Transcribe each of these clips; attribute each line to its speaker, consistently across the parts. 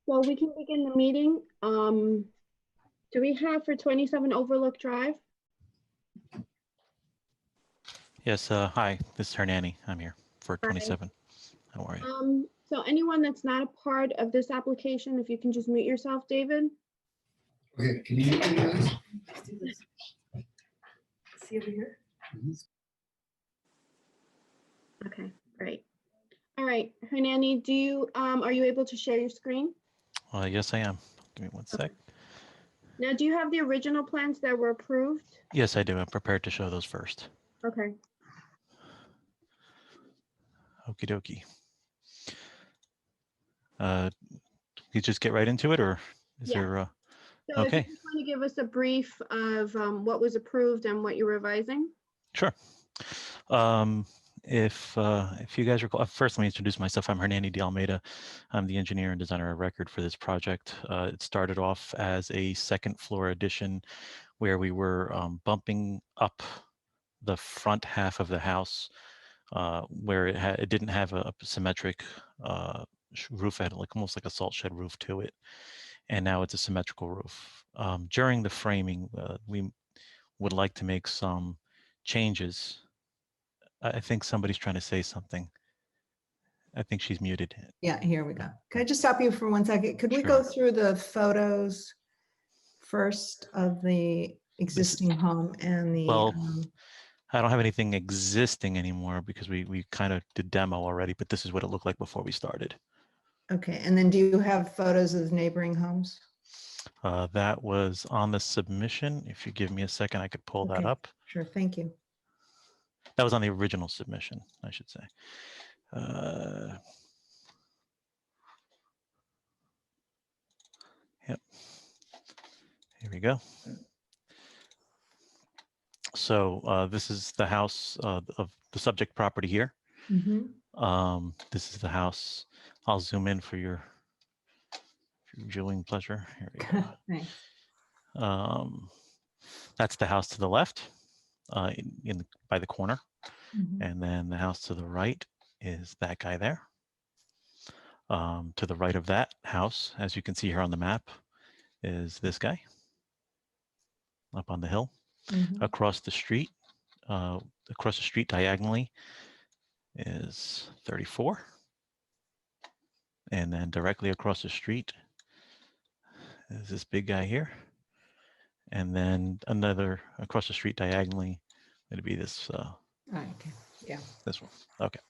Speaker 1: Well, we can begin the meeting. Do we have for 27 Overlook Drive?
Speaker 2: Yes, hi, this is Hernani. I'm here for
Speaker 1: Hi.
Speaker 2: 27. How are you?
Speaker 1: So anyone that's not a part of this application, if you can just mute yourself, David?
Speaker 3: Okay, can you mute me, guys?
Speaker 4: Let's do this. See over here?
Speaker 1: Okay, great. All right, Hernani, do you, are you able to share your screen?
Speaker 2: Yes, I am. Give me one sec.
Speaker 1: Now, do you have the original plans that were approved?
Speaker 2: Yes, I do. I'm prepared to show those first.
Speaker 1: Okay.
Speaker 2: Okie dokie. You just get right into it, or is
Speaker 1: Yeah.
Speaker 2: there?
Speaker 1: So if
Speaker 2: Okay,
Speaker 1: you just want to give us a brief of what was approved and what you're revising?
Speaker 2: sure. If you guys recall, first let me introduce myself. I'm Hernani de Almeida. I'm the engineer and designer of record for this project. It started off as a second floor addition where we were bumping up the front half of the house where it didn't have a symmetric roof. It had like almost like a salt shed roof to it, and now it's a symmetrical roof. During the framing, we would like to make some changes. I think somebody's trying to say something. I think she's muted.
Speaker 4: Yeah, here we go. Can I just stop you for 1 second? Could we go
Speaker 2: Sure.
Speaker 4: through the photos first of the existing home and the,
Speaker 2: Well, I don't have anything existing anymore because we kind of did demo already, but this is what it looked like before we started.
Speaker 4: okay, and then do you have photos of neighboring homes?
Speaker 2: That was on the submission. If you give me a second, I could pull that
Speaker 4: Okay.
Speaker 2: up.
Speaker 4: Sure, thank you.
Speaker 2: That was on the original submission, I should say. Yep. Here we go. So this is the house of the subject property here.
Speaker 4: Mhm.
Speaker 2: This is the house. I'll zoom in for your viewing pleasure. Here we go.
Speaker 4: Thanks.
Speaker 2: That's the house to the left by the corner.
Speaker 4: Mhm.
Speaker 2: And then the house to the right is that guy there. To the right of that house, as you can see here on the map, is this guy up on the hill.
Speaker 4: Mhm.
Speaker 2: Across the street diagonally is 34. And then directly across the street is this big guy here. And then another across the street diagonally, it'd be this
Speaker 4: Okay, yeah.
Speaker 2: this one. Okay.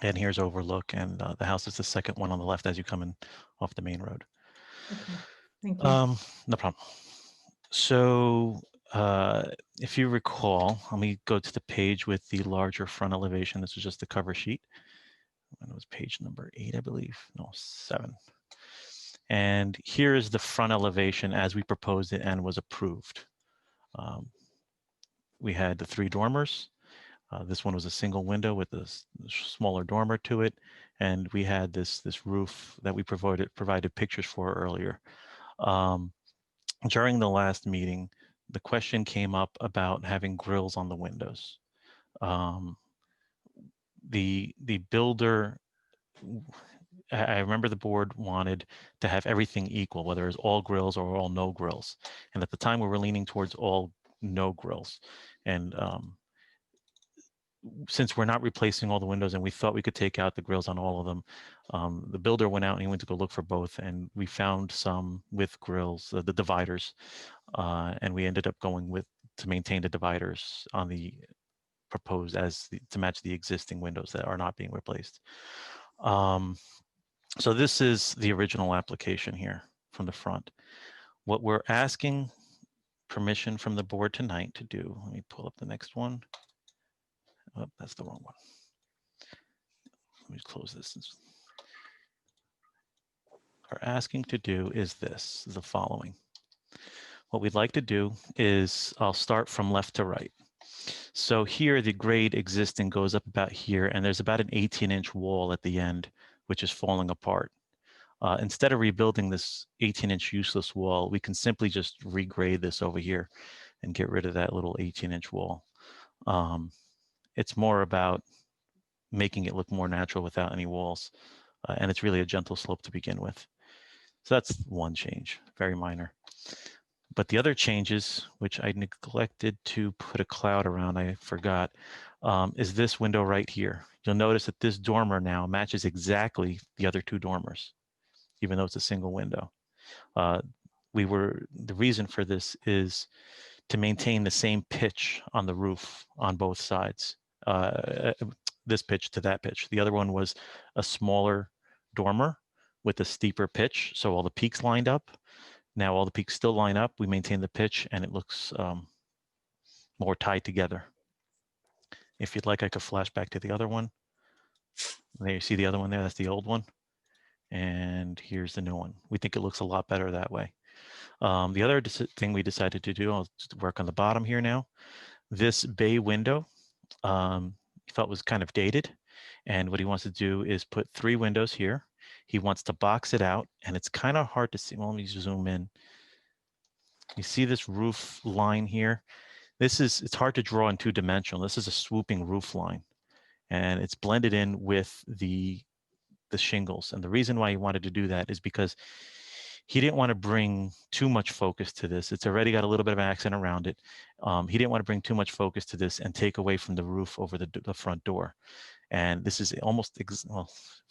Speaker 2: And here's Overlook, and the house is the second one on the left as you come in off the main road.
Speaker 4: Okay, thank you.
Speaker 2: No problem. So if you recall, let me go to the page with the larger front elevation. This was just the cover sheet. And it was page number 8, I believe. No, 7. And here is the front elevation as we proposed it and was approved. We had the 3 dormers. This one was a single window with a smaller dormer to it. And we had this roof that we provided pictures for earlier. During the last meeting, the question came up about having grills on the windows. The builder, I remember the board wanted to have everything equal, whether it's all grills or all no grills. And at the time we were leaning towards all no grills. And since we're not replacing all the windows and we thought we could take out the grills on all of them, the builder went out and he went to go look for both, and we found some with grills, the dividers, and we ended up going with to maintain the dividers on the proposed to match the existing windows that are not being replaced. So this is the original application here from the front. What we're asking permission from the board tonight to do, let me pull up the next one. Oh, that's the wrong one. Let me close this. What we're asking to do is the following. What we'd like to do is, I'll start from left to right. So here the grade existing goes up about here, and there's about an 18-inch wall at the end, which is falling apart. Instead of rebuilding this 18-inch useless wall, we can simply just regrade this over here and get rid of that little 18-inch wall. It's more about making it look more natural without any walls. and it's really a gentle slope to begin with. So that's one change, very minor. But the other changes, which I neglected to put a cloud around, I forgot, is this window right here. You'll notice that this dormer now matches exactly the other two dormers, even though it's a single window. The reason for this is to maintain the same pitch on the roof on both sides. This pitch to that pitch. The other one was a smaller dormer with a steeper pitch, so all the peaks lined up. Now all the peaks still line up. We maintain the pitch, and it looks more tied together. If you'd like, I could flash back to the other one. There you see the other one there. That's the old one. And here's the new one. We think it looks a lot better that way. The other thing we decided to do, I'll work on the bottom here now. This bay window, he felt was kind of dated. And what he wants to do is put 3 windows here. He wants to box it out, and it's kind of hard to see. Well, let me zoom in. You see this roof line here? It's hard to draw in 2-dimensional. This is a swooping roof line, and it's blended in with the shingles. And the reason why he wanted to do that is because he didn't want to bring too much focus to this. It's already got a little bit of accent around it. He didn't want to bring too much focus to this and take away from the roof over the front door. And this is almost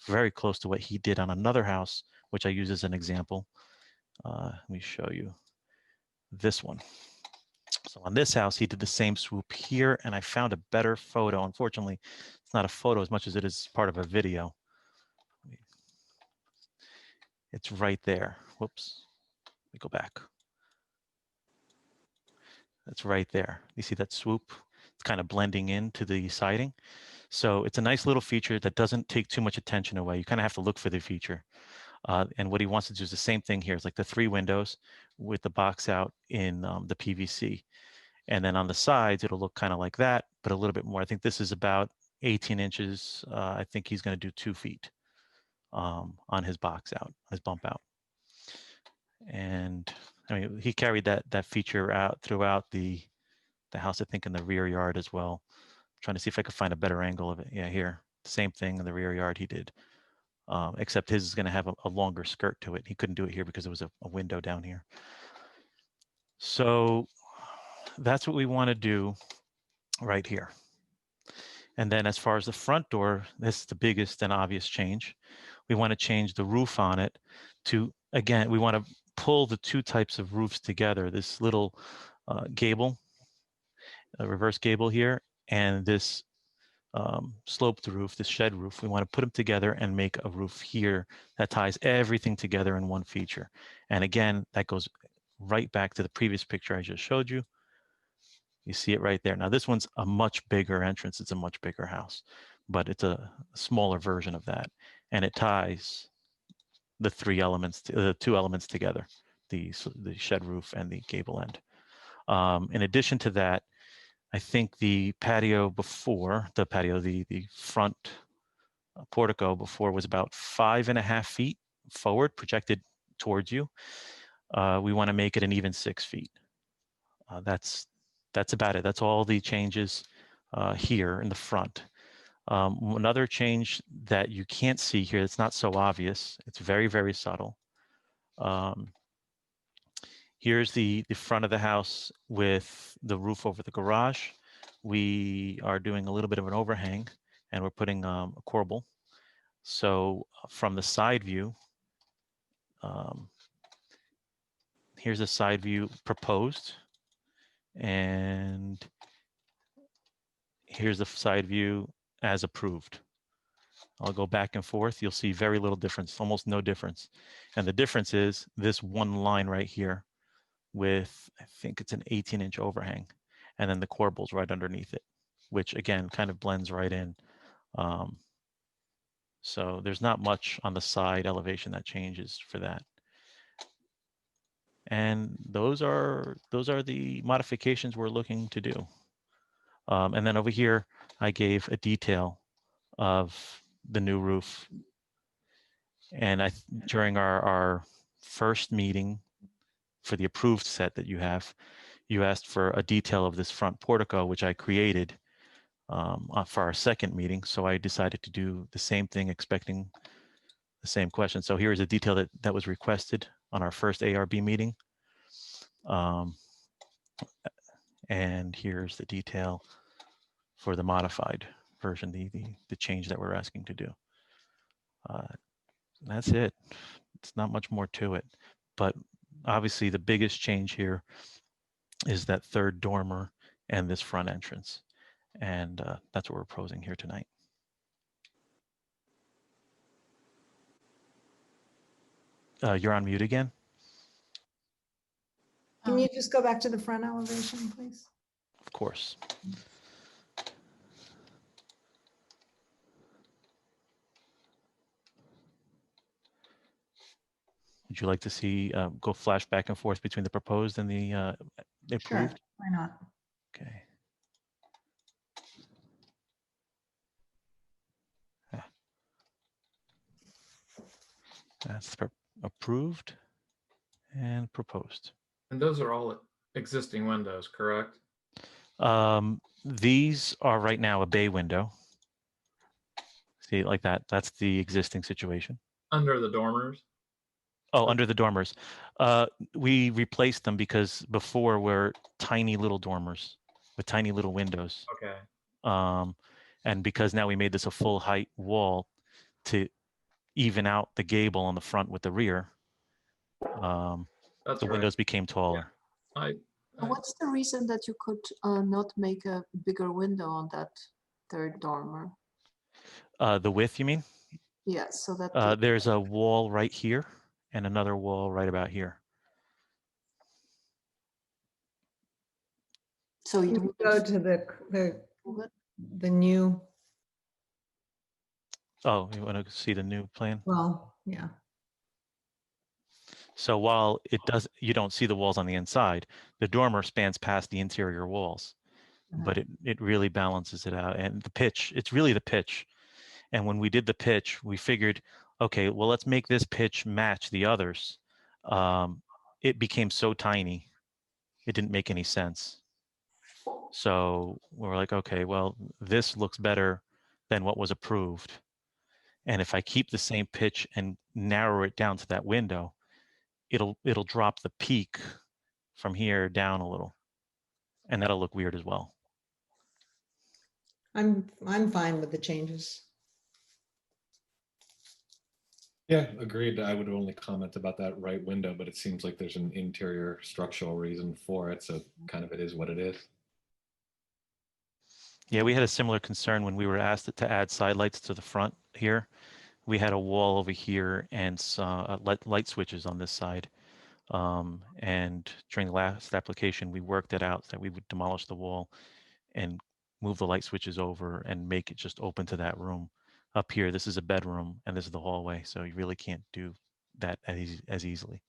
Speaker 2: very close to what he did on another house, which I use as an example. Let me show you this one. So on this house, he did the same swoop here, and I found a better photo. Unfortunately, it's not a photo as much as it is part of a video. It's right there. Whoops. Let me go back. That's right there. You see that swoop? It's kind of blending into the siding. So it's a nice little feature that doesn't take too much attention away. You kind of have to look for the feature. And what he wants to do is the same thing here. It's like the 3 windows with the box out in the PVC. And then on the sides, it'll look kind of like that, but a little bit more. I think this is about 18 inches. I think he's going to do 2 feet on his box out, his bump out. And I mean, he carried that feature out throughout the house, I think in the rear yard as well. I'm trying to see if I could find a better angle of it. Yeah, here, same thing in the rear yard he did. Except his is going to have a longer skirt to it. He couldn't do it here because there was a window down here. So that's what we want to do right here. And then as far as the front door, this is the biggest and obvious change. We want to change the roof on it to, again, we want to pull the 2 types of roofs together. This little gable, a reverse gable here, and this sloped roof, this shed roof. We want to put them together and make a roof here that ties everything together in one feature. And again, that goes right back to the previous picture I just showed you. You see it right there. Now this one's a much bigger entrance. It's a much bigger house, but it's a smaller version of that. And it ties the 2 elements together, the shed roof and the gable end. In addition to that, I think the patio before, the front portico before was about 5.5 feet forward, projected towards you. We want to make it an even 6 feet. That's about it. That's all the changes here in the front. Another change that you can't see here, it's not so obvious. It's very, very subtle. Here's the front of the house with the roof over the garage. We are doing a little bit of an overhang, and we're putting a corbel. So from the side view, here's a side view proposed, and here's the side view as approved. I'll go back and forth. You'll see very little difference, almost no difference. And the difference is this one line right here with, I think it's an 18-inch overhang, and then the corbel's right underneath it, which again kind of blends right in. So there's not much on the side elevation that changes for that. And those are the modifications we're looking to do. And then over here, I gave a detail of the new roof. And during our first meeting for the approved set that you have, you asked for a detail of this front portico, which I created for our second meeting. So I decided to do the same thing, expecting the same question. So here is a detail that was requested on our first ARB meeting. And here's the detail for the modified version, the change that we're asking to do. That's it. It's not much more to it. But obviously the biggest change here is that third dormer and this front entrance. And that's what we're proposing here tonight. You're on mute again.
Speaker 4: Can you just go back to the front elevation, please?
Speaker 2: Of course. Would you like to see go flash back and forth between the proposed and the
Speaker 4: Sure,
Speaker 2: approved?
Speaker 4: why not?
Speaker 2: Okay. That's approved and proposed.
Speaker 5: And those are all existing windows, correct?
Speaker 2: These are right now a bay window. See, like that. That's the existing situation.
Speaker 5: Under the dormers?
Speaker 2: Oh, under the dormers. We replaced them because before were tiny little dormers with tiny little windows.
Speaker 5: Okay.
Speaker 2: And because now we made this a full height wall to even out the gable on the front with the rear,
Speaker 5: That's
Speaker 2: the
Speaker 5: right.
Speaker 2: windows became taller.
Speaker 6: What's the reason that you could not make a bigger window on that third dormer?
Speaker 2: The width, you mean?
Speaker 6: Yes, so that
Speaker 2: There's a wall right here and another wall right about here.
Speaker 6: so you
Speaker 4: You
Speaker 6: don't
Speaker 4: go to the new,
Speaker 2: Oh, you want to see the new plan?
Speaker 4: well, yeah.
Speaker 2: So while it does, you don't see the walls on the inside, the dormer spans past the interior walls, but it really balances it out. And the pitch, it's really the pitch. And when we did the pitch, we figured, okay, well, let's make this pitch match the others. It became so tiny, it didn't make any sense. So we're like, okay, well, this looks better than what was approved. And if I keep the same pitch and narrow it down to that window, it'll drop the peak from here down a little, and that'll look weird as well.
Speaker 4: I'm fine with the changes.
Speaker 7: Yeah, agreed. I would only comment about that right window, but it seems like there's an interior structural reason for it. So kind of it is what it is.
Speaker 2: Yeah, we had a similar concern when we were asked to add side lights to the front here. We had a wall over here and some light switches on this side. And during the last application, we worked it out that we would demolish the wall and move the light switches over and make it just open to that room. Up here, this is a bedroom and this is the hallway, so you really can't do that as easily.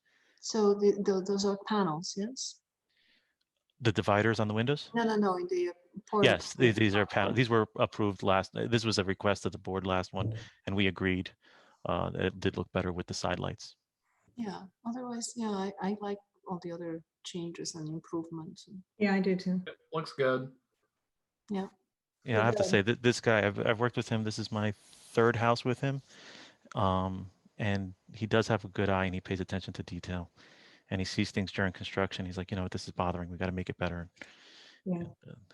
Speaker 6: so those are panels, yes?
Speaker 2: The dividers on the windows?
Speaker 6: No, in the port.
Speaker 2: Yes, these are panels. These were approved last. This was a request of the board last one, and we agreed that it did look better with the side lights.
Speaker 6: Yeah, otherwise, yeah, I like all the other changes and improvements.
Speaker 4: Yeah, I do too.
Speaker 5: Looks good.
Speaker 2: Yeah, I have to say that this guy, I've worked with him. This is my third house with him, and he does have a good eye and he pays attention to detail, and he sees things during construction. He's like, you know, this is bothering. We got to make it better.
Speaker 4: Yeah.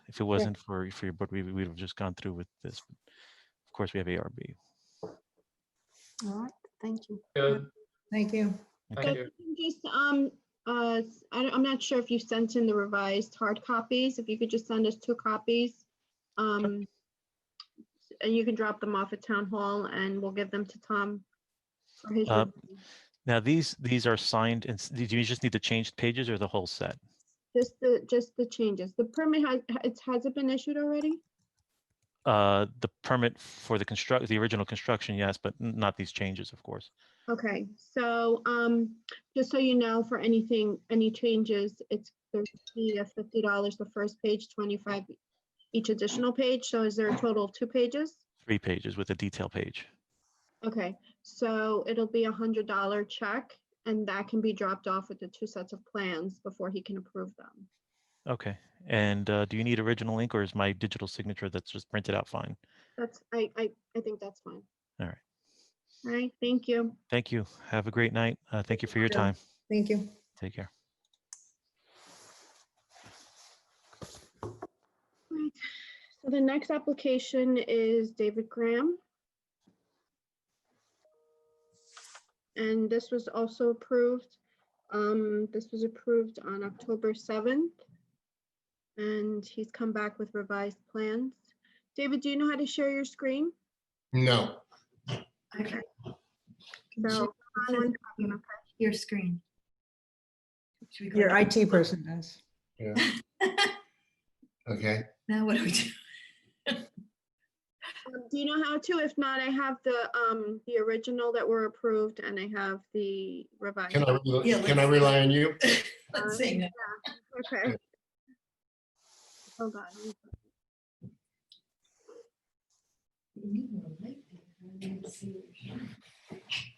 Speaker 2: If it wasn't for your board, we would have just gone through with this. Of course, we have ARB.
Speaker 6: All right, thank you.
Speaker 5: Good.
Speaker 4: Thank you.
Speaker 5: Thank you.
Speaker 1: Just, I'm not sure if you sent in the revised hard copies. If you could just send us 2 copies. And you can drop them off at Town Hall and we'll give them to Tom for his review.
Speaker 2: Now these are signed, and do you just need to change pages or the whole set?
Speaker 1: Just the changes. The permit has it been issued already?
Speaker 2: The permit for the original construction, yes, but not these changes, of course.
Speaker 1: Okay, so just so you know, for any changes, there's a fee of $50 the first page, 25 each additional page. So is there a total of 2 pages?
Speaker 2: 3 pages with a detail page.
Speaker 1: Okay, so it'll be $100 check, and that can be dropped off with the 2 sets of plans before he can approve them.
Speaker 2: Okay, and do you need original ink or is my digital signature that's just printed out fine?
Speaker 1: That's I think that's fine.
Speaker 2: All right.
Speaker 1: All right, thank you.
Speaker 2: Thank you. Have a great night. Thank you for your
Speaker 4: Yeah.
Speaker 2: time.
Speaker 4: Thank you.
Speaker 2: Take care.
Speaker 1: Right. So the next application is David Graham. And this was also approved. This was approved on October 7th. And he's come back with revised plans. David, do you know how to share your screen?
Speaker 3: No.
Speaker 1: Okay.
Speaker 8: Can
Speaker 1: So,
Speaker 8: you-
Speaker 1: on one
Speaker 8: your-
Speaker 1: copy, okay.
Speaker 8: Your screen. Should we go
Speaker 4: Your
Speaker 8: to-
Speaker 4: IT person does.
Speaker 3: Yeah. Okay.
Speaker 8: Now what do we do?
Speaker 1: Do you know how to? If not, I have the original that were approved and I have the revised.
Speaker 3: Can
Speaker 8: Yeah,
Speaker 3: can I
Speaker 8: let's-
Speaker 3: rely on you?
Speaker 8: Let's see. now.
Speaker 1: Okay. Hold on.
Speaker 8: You need more light there. I didn't see what you're showing.
Speaker 1: Okay.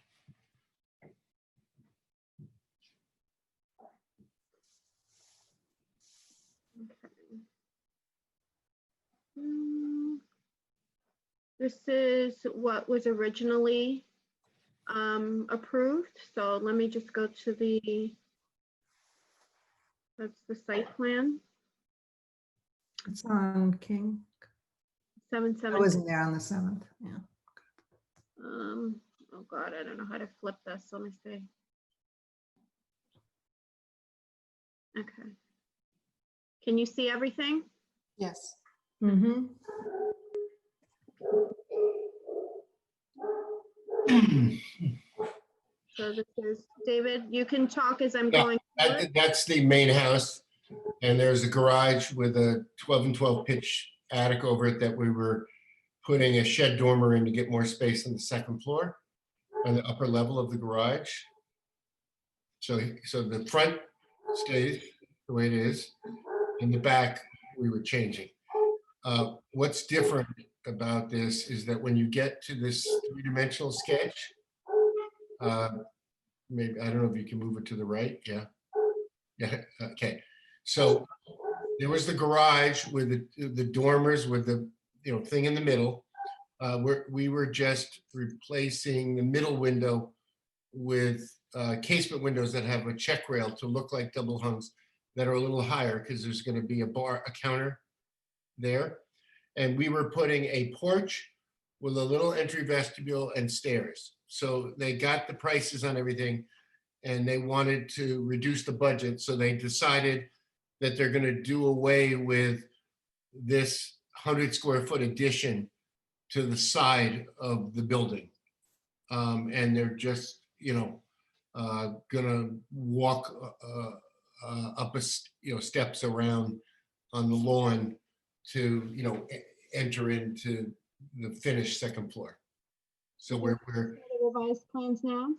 Speaker 1: This is what was originally approved. So let me just go to that's the site plan,
Speaker 4: It's on King. I
Speaker 1: 77.
Speaker 4: wasn't there on the 7th. Yeah.
Speaker 1: Oh God, I don't know how to flip this. Let me see. Okay. Can you see everything?
Speaker 6: Yes.
Speaker 4: Mm-hmm.
Speaker 1: So this is, David, you can talk as I'm
Speaker 3: Yeah,
Speaker 1: going through it.
Speaker 3: That's the main house. And there's a garage with a 12 and 12 pitch attic over it that we were putting a shed dormer in to get more space on the second floor on the upper level of the garage. So the front stays the way it is. In the back, we were changing. What's different about this is that when you get to this three-dimensional sketch, maybe, I don't know if you can move it to the right, yeah. Yeah, okay. So there was the garage with the dormers with the, thing in the middle. We were just replacing the middle window with casement windows that have a check rail to look like double hungs that are a little higher because there's going to be a counter there. And we were putting a porch with a little entry vestibule and stairs. So they got the prices on everything and they wanted to reduce the budget. So they decided that they're going to do away with this 100 square foot addition to the side of the building. And they're just, gonna walk up steps around on the lawn to, enter into the finished second floor. So we're
Speaker 1: The revised plans now?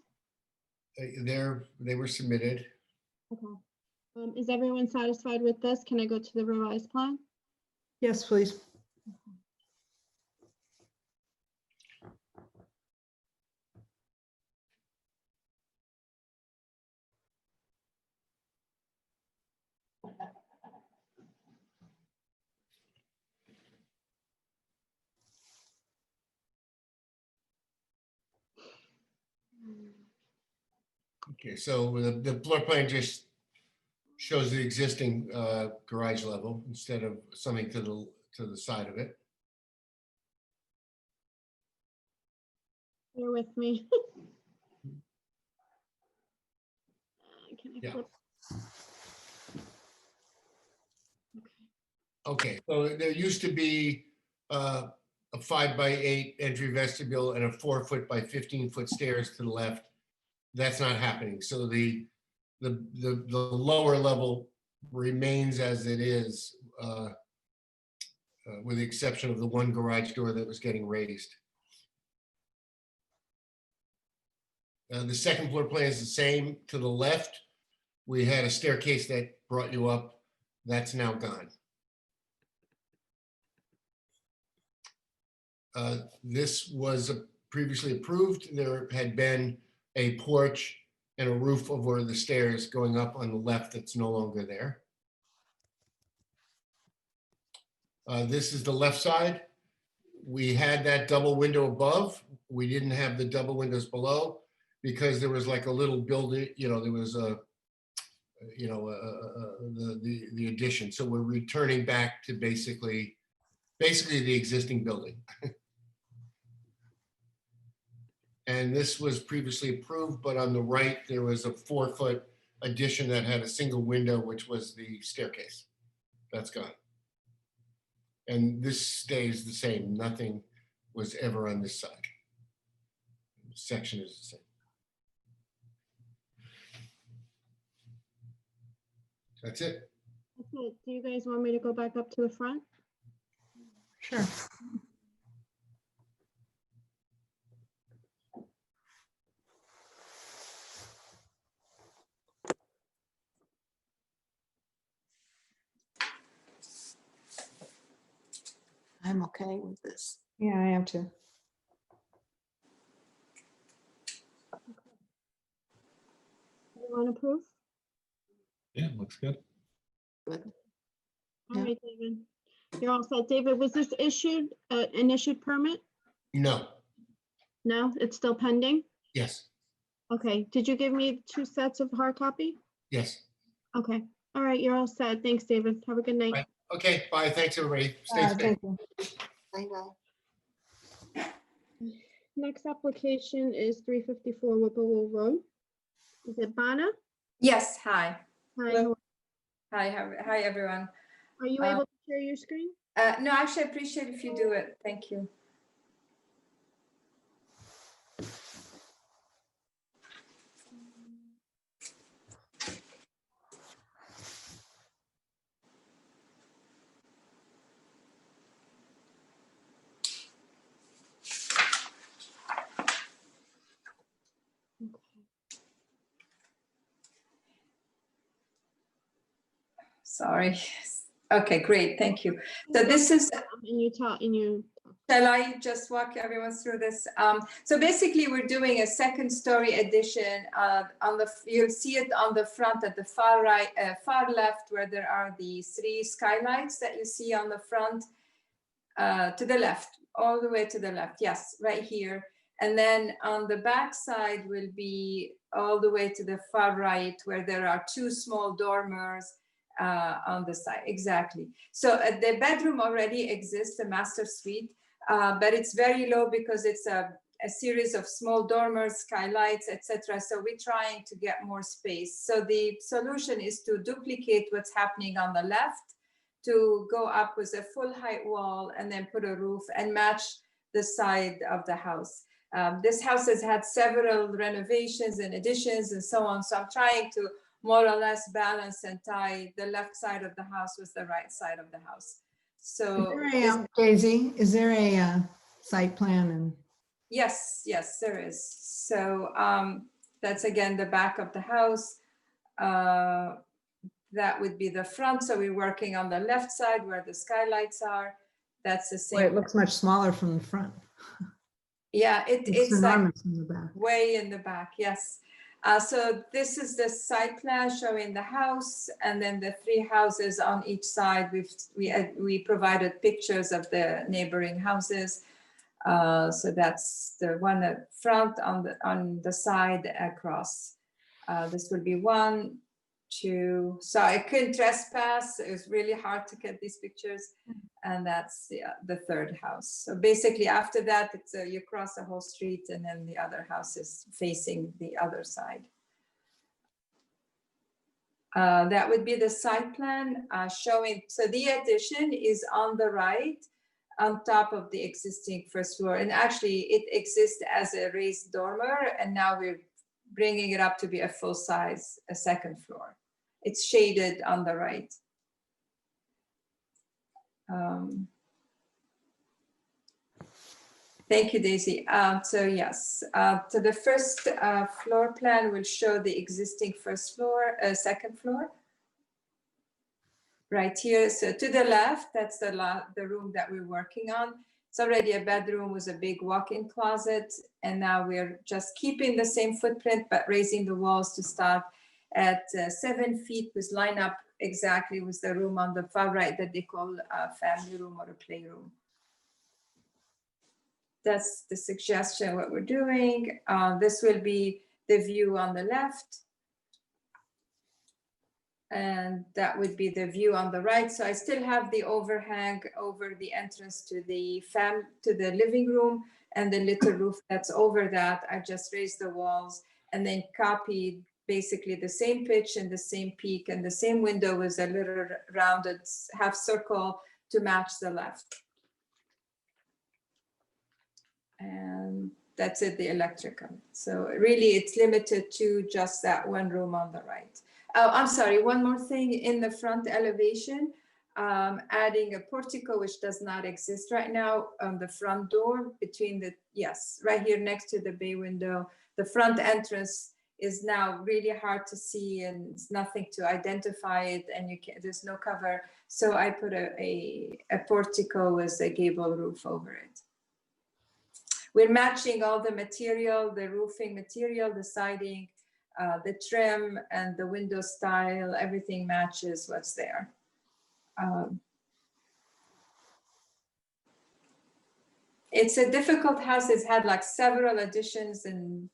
Speaker 3: they were submitted.
Speaker 1: Okay. Is everyone satisfied with this? Can I go to the revised plan?
Speaker 4: Yes, please.
Speaker 3: Okay, so the floor plan just shows the existing garage level instead of something to the side of it.
Speaker 1: Bear with me. Can I
Speaker 3: Yeah.
Speaker 1: flip?
Speaker 3: Okay, so there used to be a 5x8 entry vestibule and a 4-foot by 15-foot stairs to the left. That's not happening. So the lower level remains as it is, with the exception of the one garage door that was getting raised. The second floor plan is the same. To the left, we had a staircase that brought you up. That's now gone. This was previously approved. There had been a porch and a roof over the stairs going up on the left that's no longer there. This is the left side. we had that double window above. We didn't have the double windows below because there was like a little building, there was a, the addition. So we're returning back to basically the existing building. And this was previously approved, but on the right, there was a 4-foot addition that had a single window, which was the staircase. That's gone. And this stays the same. Nothing was ever on this side. The section is the same. That's it.
Speaker 1: Okay, do you guys want me to go back up to the front?
Speaker 4: Sure.
Speaker 6: I'm okay with this.
Speaker 4: Yeah, I am too.
Speaker 1: Everyone approve?
Speaker 7: Yeah, looks good.
Speaker 6: Good.
Speaker 1: All
Speaker 6: Yeah.
Speaker 1: right, David. You're all set. David, was this issued, an issued permit?
Speaker 3: No.
Speaker 1: No, it's still pending?
Speaker 3: Yes.
Speaker 1: Okay, did you give me 2 sets of hard copy?
Speaker 3: Yes.
Speaker 1: Okay, all right, you're all set. Thanks, David. Have a good night.
Speaker 3: Bye. Okay. Bye. Thanks, everybody. Stay safe.
Speaker 4: Thank you.
Speaker 6: Bye-bye.
Speaker 1: Next application is 354 Whipple Road. Is it Bana?
Speaker 9: Yes, hi.
Speaker 1: Hi,
Speaker 9: Hello. Hi, everyone.
Speaker 1: are you able to share your screen?
Speaker 9: No, actually, I appreciate if you do it. Thank you. Sorry. Okay, great. Thank you. So this is, shall I just walk everyone through this? So basically, we're doing a second-story addition. You'll see it on the front at the far right, far left, where there are the 3 skylights that you see on the front. To the left, all the way to the left. Yes, right here. And then on the back side will be all the way to the far right, where there are 2 small dormers on the side. Exactly. So the bedroom already exists, the master suite, but it's very low because it's a series of small dormers, skylights, etc. So we're trying to get more space. So the solution is to duplicate what's happening on the left, to go up with a full height wall and then put a roof and match the side of the house. This house has had several renovations and additions and so on. So I'm trying to more or less balance and tie the left side of the house with the right side of the house. So
Speaker 4: Daisy, is there a site plan? And
Speaker 9: yes, there is. So that's again the back of the house. That would be the front. So we're working on the left side where the skylights are. That's the same.
Speaker 4: it looks much smaller from the front.
Speaker 9: Yeah, it's like
Speaker 4: enormous in the back.
Speaker 9: way in the back. Yes. So this is the site plan showing the house, and then the 3 houses on each side. We provided pictures of the neighboring houses. So that's the one at front, on the side across. This will be 1, 2. So I couldn't trespass. It was really hard to get these pictures, and that's the 3rd house. So basically, after that, it's you cross the whole street, and then the other house is facing the other side. That would be the site plan showing. So the addition is on the right, on top of the existing 1st floor, and actually it exists as a raised dormer, and now we're bringing it up to be a full size, a 2nd floor. It's shaded on the right. Thank you, Daisy. So yes, so the 1st floor plan will show the existing 1st floor, 2nd floor. Right here, so to the left, that's the room that we're working on. It's already a bedroom with a big walk-in closet, and now we're just keeping the same footprint, but raising the walls to start at 7 feet, with line up exactly with the room on the far right that they call a family room or a playroom. that's the suggestion, what we're doing. This will be the view on the left. And that would be the view on the right. So I still have the overhang over the entrance to the living room and the little roof that's over that. I just raised the walls and then copied basically the same pitch and the same peak, and the same window with a little rounded half circle to match the left. And that's it, the electrical. So really it's limited to just that one room on the right. Oh, I'm sorry, one more thing in the front elevation, adding a portico, which does not exist right now on the front door between the, yes, right here next to the bay window. The front entrance is now really hard to see and it's nothing to identify it, and you can, there's no cover. So I put a portico with a gable roof over it. We're matching all the material, the roofing material, the siding, the trim and the window style, everything matches what's there. It's a difficult house. It's had like several additions and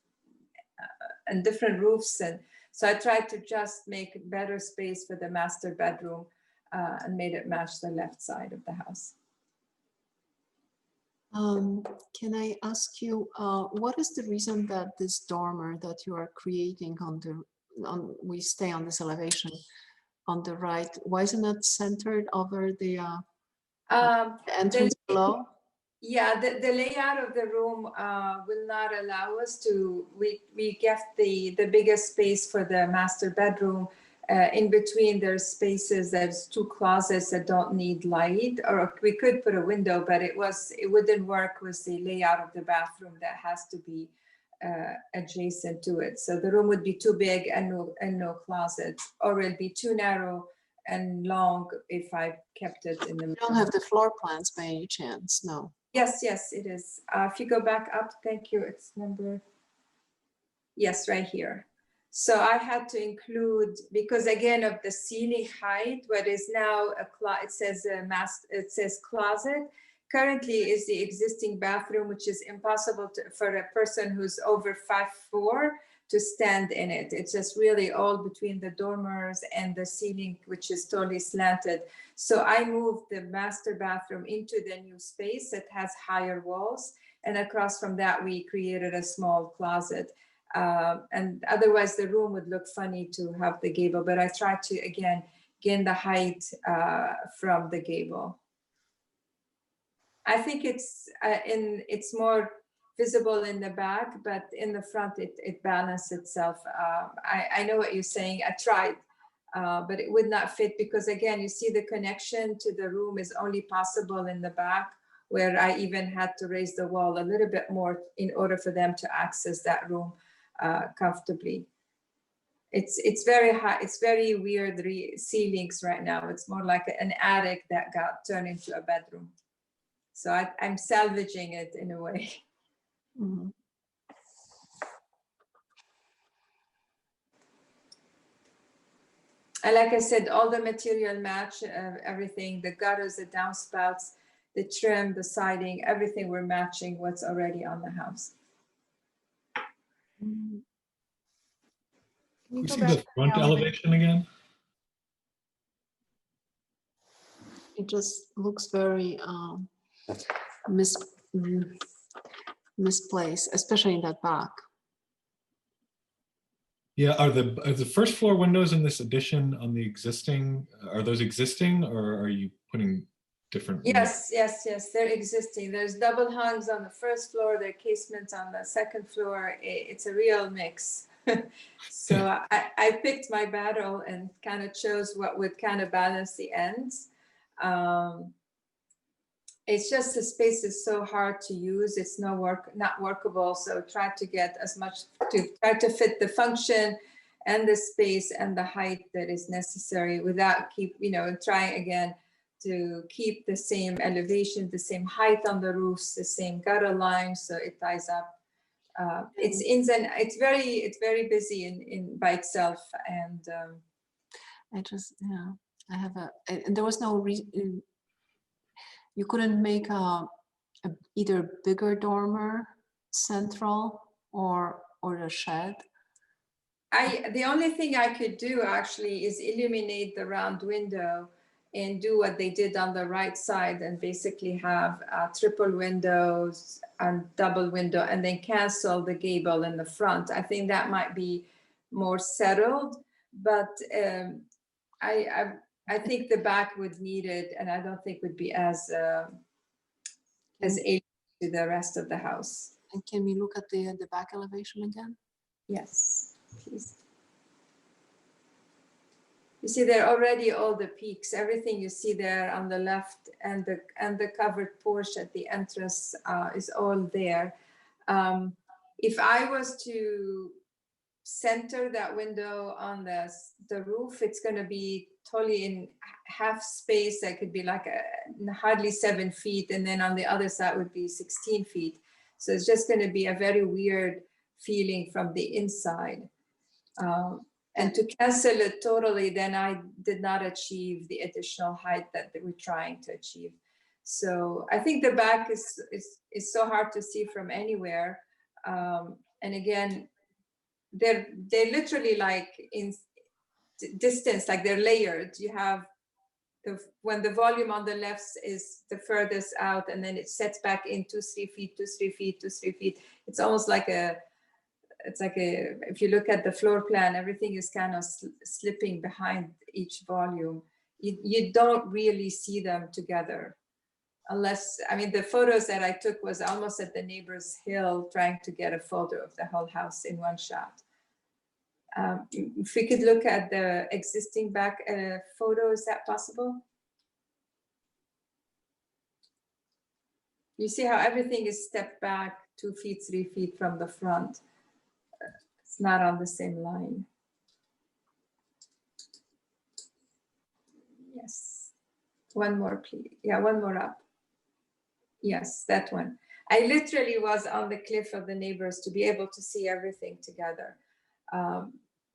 Speaker 9: different roofs. And so I tried to just make better space for the master bedroom and made it match the left side of the house.
Speaker 6: Can I ask you, what is the reason that this dormer that you are creating we stay on this elevation on the right, why isn't that centered over the entrance below?
Speaker 9: Yeah, the layout of the room will not allow us to, we get the biggest space for the master bedroom. In between there's spaces, there's 2 closets that don't need light, or we could put a window, but it wouldn't work with the layout of the bathroom that has to be adjacent to it. So the room would be too big and no closet, or it'd be too narrow and long if I kept it in the middle.
Speaker 6: You don't have the floor plans by any chance, no?
Speaker 9: Yes, it is. If you go back up, thank you, it's number, yes, right here. So I had to include, because again of the ceiling height, what is now it says closet, currently is the existing bathroom, which is impossible for a person who's over 5'4" to stand in it. It's just really all between the dormers and the ceiling, which is totally slanted. So I moved the master bathroom into the new space that has higher walls. And across from that, we created a small closet. And otherwise the room would look funny to have the gable, but I tried to, again, gain the height from the gable. I think it's more visible in the back, but in the front, it balanced itself. I know what you're saying. I tried, but it would not fit because again, you see the connection to the room is only possible in the back, where I even had to raise the wall a little bit more in order for them to access that room comfortably. It's very high. It's very weird ceilings right now. It's more like an attic that got turned into a bedroom. So I'm salvaging it in a way.
Speaker 6: Mm-hmm.
Speaker 9: And like I said, all the material match, everything, the gutters, the downspouts, the trim, the siding, everything we're matching what's already on the house.
Speaker 1: Can you
Speaker 7: We
Speaker 1: go
Speaker 7: see
Speaker 1: back
Speaker 7: the
Speaker 1: to
Speaker 7: front elevation again.
Speaker 6: It just looks very misplaced, especially in that back.
Speaker 7: Yeah, are the first floor windows in this addition on the existing, are those existing or are you putting different?
Speaker 9: Yes, they're existing. There's double hungs on the first floor, there are casements on the second floor. It's a real mix. So I picked my battle and kind of chose what would kind of balance the ends. It's just the space is so hard to use. It's not workable. So try to get as much try to fit the function and the space and the height that is necessary without trying again to keep the same elevation, the same height on the roofs, the same gutter lines, so it ties up. It's very busy in by itself, and
Speaker 6: I have and there was no reason. You couldn't make either bigger dormer central or a shed?
Speaker 9: The only thing I could do actually is illuminate the round window and do what they did on the right side and basically have triple windows and double window and then cancel the gable in the front. I think that might be more settled, but I think the back would need it, and I don't think would be as alien to the rest of the house.
Speaker 6: And can we look at the back elevation again?
Speaker 9: Yes, please. You see there already all the peaks, everything you see there on the left and the covered porch at the entrance is all there. If I was to center that window on the roof, it's going to be totally in half space. That could be like hardly 7 feet, and then on the other side would be 16 feet. So it's just going to be a very weird feeling from the inside. And to cancel it totally, then I did not achieve the additional height that we're trying to achieve. So I think the back is so hard to see from anywhere. And again, they're literally like in distance, like they're layered. You have when the volume on the left is the furthest out, and then it sets back in 2, 3 feet, 2, 3 feet, 2, 3 feet. It's almost like if you look at the floor plan, everything is kind of slipping behind each volume. You don't really see them together unless, I mean, the photos that I took was almost at the neighbor's hill trying to get a photo of the whole house in one shot. If we could look at the existing back photo, is that possible? You see how everything is stepped back 2 feet, 3 feet from the front. It's not on the same line. Yes. One more, please. Yeah, one more up. Yes, that one. I literally was on the cliff of the neighbors to be able to see everything together.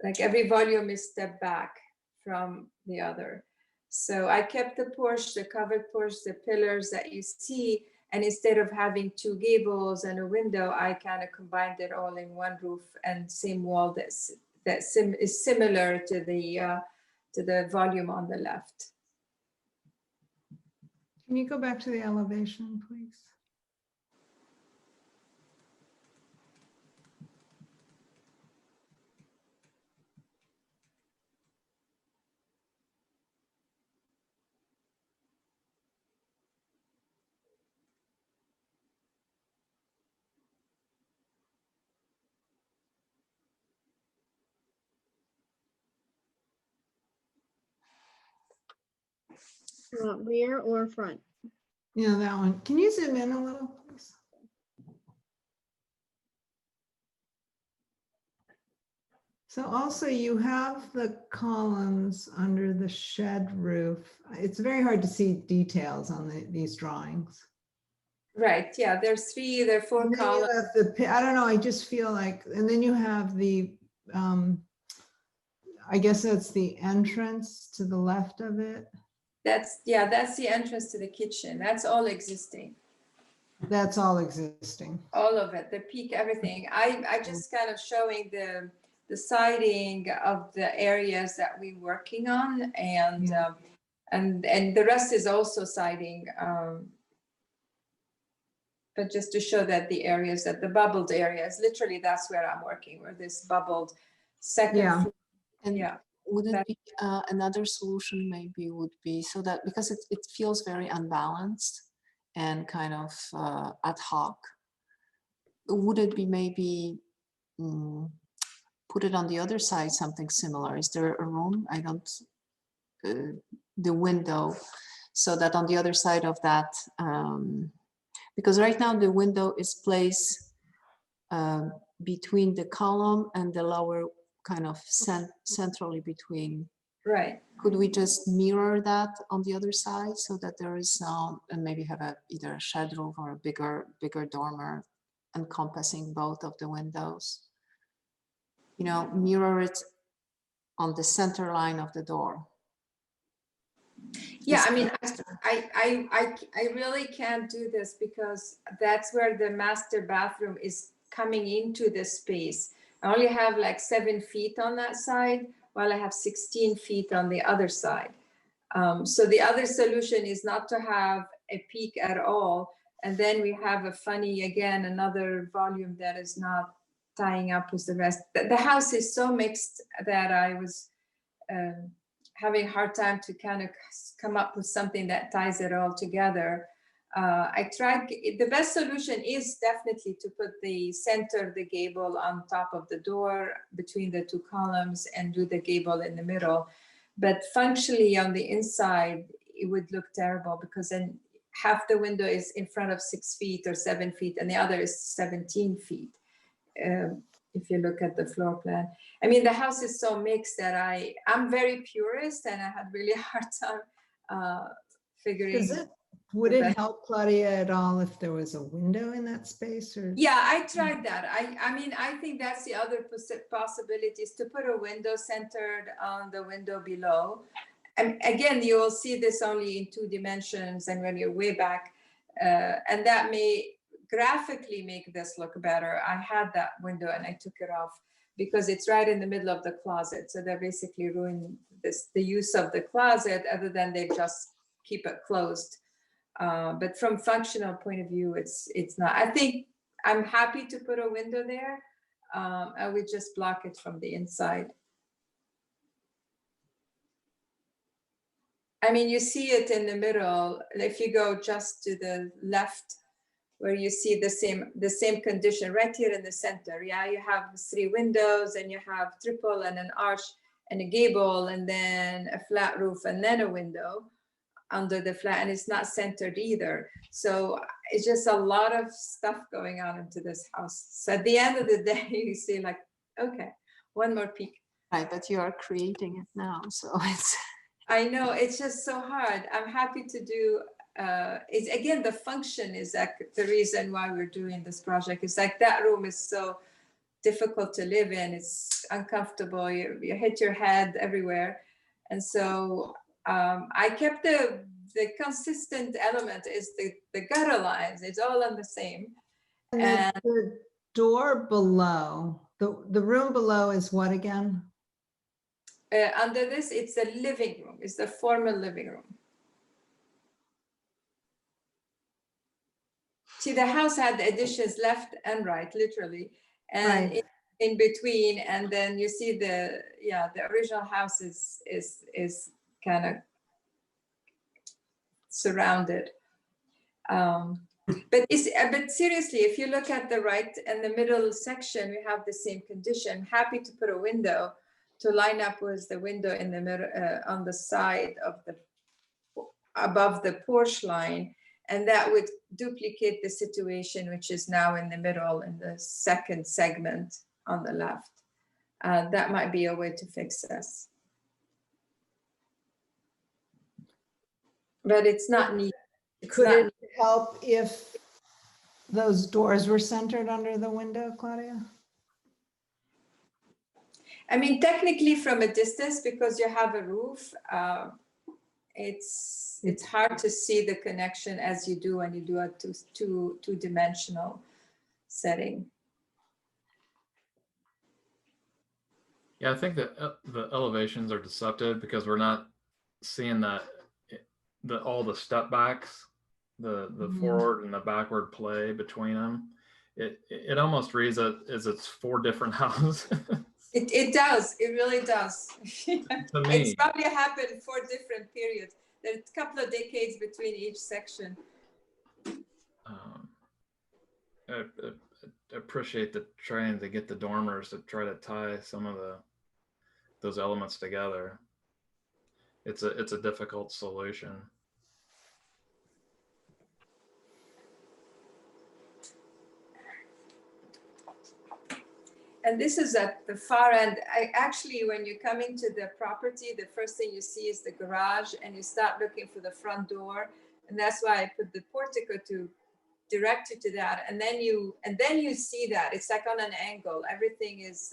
Speaker 9: Like every volume is stepped back from the other. So I kept the porch, the covered porch, the pillars that you see, and instead of having 2 gables and a window, I kind of combined it all in one roof and same wall that is similar to the volume on the left.
Speaker 4: Can you go back to the elevation, please?
Speaker 1: You want rear or front?
Speaker 4: Yeah, that one. Can you zoom in a little, please? So also you have the columns under the shed roof. It's very hard to see details on these drawings.
Speaker 9: Right, yeah, there's 4
Speaker 4: And then you
Speaker 9: columns.
Speaker 4: have I don't know, I just feel like, and then you have the, I guess that's the entrance to the left of it.
Speaker 9: That's the entrance to the kitchen. That's all existing.
Speaker 4: That's all existing.
Speaker 9: All of it, the peak, everything. I just kind of showing the siding of the areas that we're working on, and and the rest is also siding. But just to show that the areas, that the bubbled areas, literally that's where I'm working, where this bubbled second floor.
Speaker 6: And
Speaker 9: Yeah.
Speaker 6: would it be another solution maybe would be so that, because it feels very unbalanced and kind of ad hoc, would it be maybe put it on the other side, something similar? Is there a room? I don't, the window, so that on the other side of that, because right now the window is placed between the column and the lower kind of centrally between.
Speaker 9: Right.
Speaker 6: Could we just mirror that on the other side so that there is and maybe have either a shed roof or a bigger dormer encompassing both of the windows? You know, mirror it on the center line of the door.
Speaker 9: Yeah, I
Speaker 4: This
Speaker 9: mean,
Speaker 4: master.
Speaker 9: I really can't do this because that's where the master bathroom is coming into the space. I only have like 7 feet on that side, while I have 16 feet on the other side. So the other solution is not to have a peak at all. And then we have a funny, again, another volume that is not tying up with the rest. The house is so mixed that I was having a hard time to kind of come up with something that ties it all together. I tried, the best solution is definitely to put the center of the gable on top of the door between the 2 columns and do the gable in the middle. But functionally on the inside, it would look terrible because then half the window is in front of 6 feet or 7 feet and the other is 17 feet. If you look at the floor plan. I mean, the house is so mixed that I'm very purist and I had really hard time figuring.
Speaker 4: Would it help, Claudia, at all if there was a window in that space? Or
Speaker 9: Yeah, I tried that. I mean, I think that's the other possibility is to put a window centered on the window below. And again, you will see this only in 2 dimensions and when you're way back, and that may graphically make this look better. I had that window and I took it off because it's right in the middle of the closet. So they're basically ruining the use of the closet other than they just keep it closed. But from functional point of view, it's not. I think I'm happy to put a window there. I would just block it from the inside. I mean, you see it in the middle. If you go just to the left, where you see the same condition right here in the center. Yeah, you have 3 windows and you have triple and an arch and a gable and then a flat roof and then a window under the flat, and it's not centered either. So it's just a lot of stuff going on into this house. So at the end of the day, you see like, okay, one more peak.
Speaker 6: Right, but you are creating it now, so it's.
Speaker 9: I know, it's just so hard. I'm happy to do, it's again, the function is like the reason why we're doing this project. It's like that room is so difficult to live in. It's uncomfortable. You hit your head everywhere. And so I kept the consistent element is the gutter lines. It's all on the same.
Speaker 4: And the door below, the room below is what again?
Speaker 9: Under this, it's a living room. It's the formal living room. See, the house had additions left and right, literally, and
Speaker 4: Right.
Speaker 9: in between. And then you see the original house is kind of surrounded. But seriously, if you look at the right and the middle section, we have the same condition. Happy to put a window to line up with the window in the middle on the side of the above the porch line, and that would duplicate the situation which is now in the middle in the second segment on the left. That might be a way to fix this, but it's not neat.
Speaker 4: Could it help if those doors were centered under the window, Claudia?
Speaker 9: I mean, technically from a distance, because you have a roof, it's hard to see the connection as you do when you do a two-dimensional setting.
Speaker 5: Yeah, I think that the elevations are deceptive because we're not seeing that all the step backs, the forward and the backward play between them. It almost reads as it's 4 different houses.
Speaker 9: It does. It really does.
Speaker 5: To me.
Speaker 9: It's probably happened in 4 different periods. There's a couple of decades between each section.
Speaker 5: I appreciate the trying to get the dormers to try to tie some of those elements together. It's a difficult solution.
Speaker 9: And this is at the far end. Actually, when you come into the property, the first thing you see is the garage, and you start looking for the front door. And that's why I put the portico to direct you to that. And then you see that it's like on an angle. Everything is,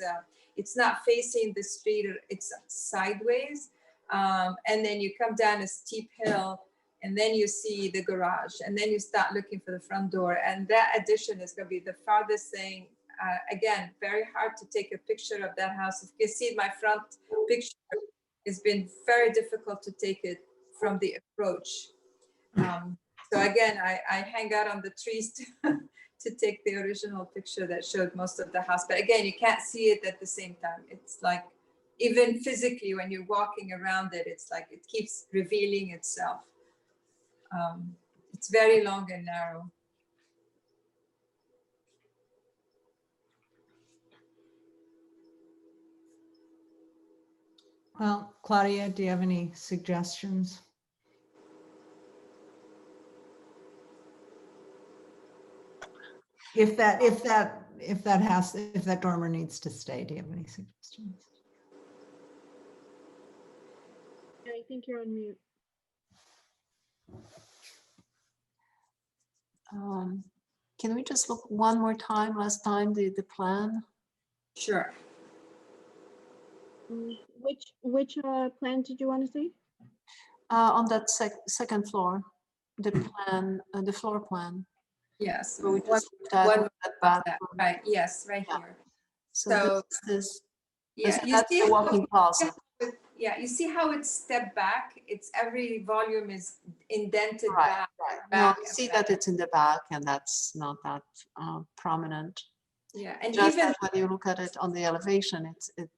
Speaker 9: it's not facing the street, it's sideways. And then you come down a steep hill, and then you see the garage, and then you start looking for the front door. And that addition is going to be the farthest thing. Again, very hard to take a picture of that house. If you can see my front picture, it's been very difficult to take it from the approach. So again, I hang out on the trees to take the original picture that showed most of the house. But again, you can't see it at the same time. It's like, even physically, when you're walking around it, it's like it keeps revealing itself. It's very long and narrow.
Speaker 4: Well, Claudia, do you have any suggestions? If that dormer needs to stay, do you have any suggestions?
Speaker 1: I think you're on mute.
Speaker 6: Can we just look one more time, last time, the plan?
Speaker 9: Sure.
Speaker 1: Which plan did you want to see?
Speaker 6: On that second floor, the plan, the floor plan.
Speaker 9: Yes.
Speaker 6: So we
Speaker 9: One-
Speaker 6: just looked at
Speaker 9: one
Speaker 6: that
Speaker 9: about that,
Speaker 6: bathroom.
Speaker 9: right, yes, right
Speaker 6: Yeah.
Speaker 9: here.
Speaker 6: So this,
Speaker 9: Yeah, you
Speaker 6: that's
Speaker 9: see
Speaker 6: the
Speaker 9: how
Speaker 6: walking
Speaker 9: it-
Speaker 6: closet.
Speaker 9: Yeah, you see how it's stepped back? It's every volume is indented
Speaker 6: Right,
Speaker 9: back.
Speaker 6: right. No,
Speaker 9: back
Speaker 6: you
Speaker 9: and
Speaker 6: see
Speaker 9: back.
Speaker 6: that it's in the back, and that's not that prominent.
Speaker 9: Yeah, and
Speaker 6: Just
Speaker 9: even,
Speaker 6: that when you look at it on the elevation, it